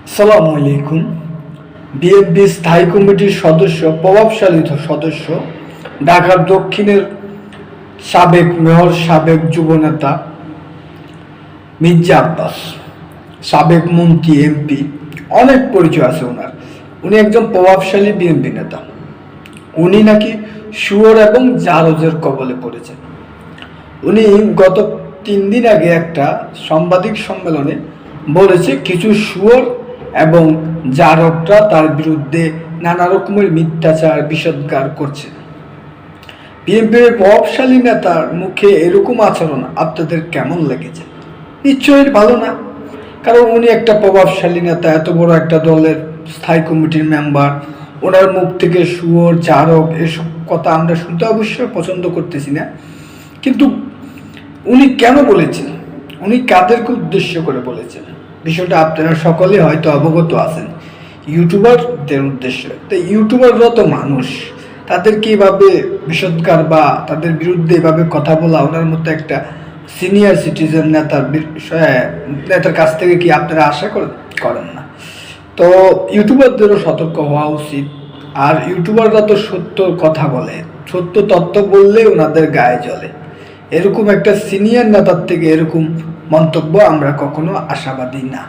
আসসালামু আলাইকুম। বিএনপি স্থায়ী কমিটির সদস্য, প্রভাবশালী সদস্য, ঢাকার দক্ষিণের সাবেক মেয়র, সাবেক যুবনেতা মির্জা আব্বাস, সাবেক মন্ত্রী, এমপি, অনেক পরিচয় আছে ওনার। উনি একজন প্রভাবশালী বিএনপি নেতা। উনি নাকি শুয়োর এবং জারজের কবলে পড়েছেন। উনি গত 3 দিন আগে একটা সাংবাদিক সম্মেলনে বলেছে কিছু শুয়োর এবং জারকরা তার বিরুদ্ধে নানা রকমের মিথ্যাচার বিষোদ্গার করছে। বিএনপির প্রভাবশালী নেতার মুখে এরকম আচরণ আপনাদের কেমন লেগেছে? নিশ্চয়ই ভালো না, কারণ উনি একটা প্রভাবশালী নেতা, এত বড় একটা দলের স্থায়ী কমিটির মেম্বার। ওনার মুখ থেকে শুয়োর, জারক এসব কথা আমরা শুনতে অবশ্যই পছন্দ করতেছি না। কিন্তু উনি কেন বলেছেন, উনি কাদেরকে উদ্দেশ্য করে বলেছেন, বিষয়টা আপনারা সকলে হয়তো অবগত আছেন। ইউটিউবারদের উদ্দেশ্য। তো ইউটিউবাররা তো মানুষ, তাদেরকে এভাবে বিষোদ্গার বা তাদের বিরুদ্ধে এভাবে কথা বলা ওনার মতো একটা সিনিয়র সিটিজেন নেতার কাছ থেকে কি আপনারা আশা করেন না? তো ইউটিউবারদেরও সতর্ক হওয়া উচিত। আর ইউটিউবাররা তো সত্য কথা বলে, সত্য তথ্য বললে ওনাদের গায়ে জ্বলে। এরকম একটা সিনিয়র নেতার থেকে এরকম মন্তব্য আমরা কখনো আশাবাদী না।